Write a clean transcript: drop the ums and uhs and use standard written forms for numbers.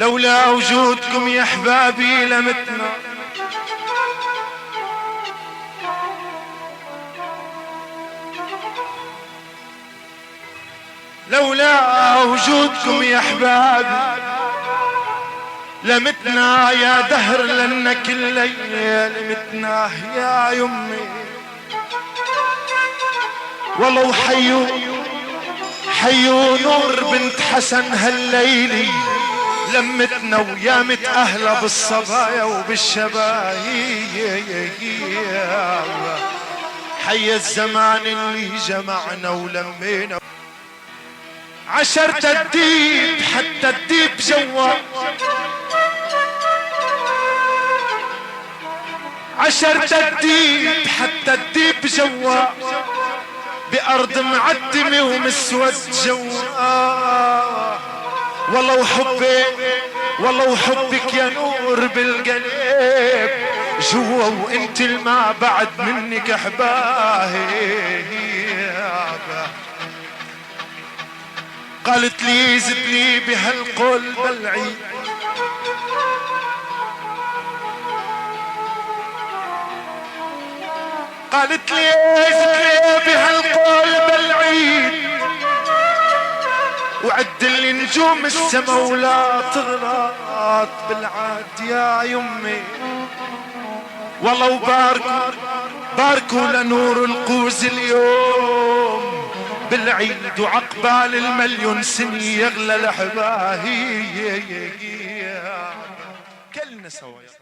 لولا وجودكم يا احبابي لمتنا. لولا وجودكم يا احبابي لمتنا يا دهر لنا كل ليل متنا يا يمي. والله وحيو نور بنت حسن هالليلي لمتنا ويا متأهلة بالصبايا وبالشبايب. حي الزمان اللي جمعنا ولمينا. عشرة الديب حتى الديب جوا، عشرة الديب حتى الديب جوا بأرض معتمة ومسود جوا. والله وحبك يا نور بالقلب جوا وانت الما بعد منك احباهي. قالت لي زد لي بهالقول بلعي، قالت لي زد لي بهالقول بالعيد وعد لي نجوم السما ولا تغلط بالعاد يا يمي. والله وباركوا لنور القوز اليوم بالعيد وعقبال المليون سنة يغلى الأحباهي. كلنا سوا.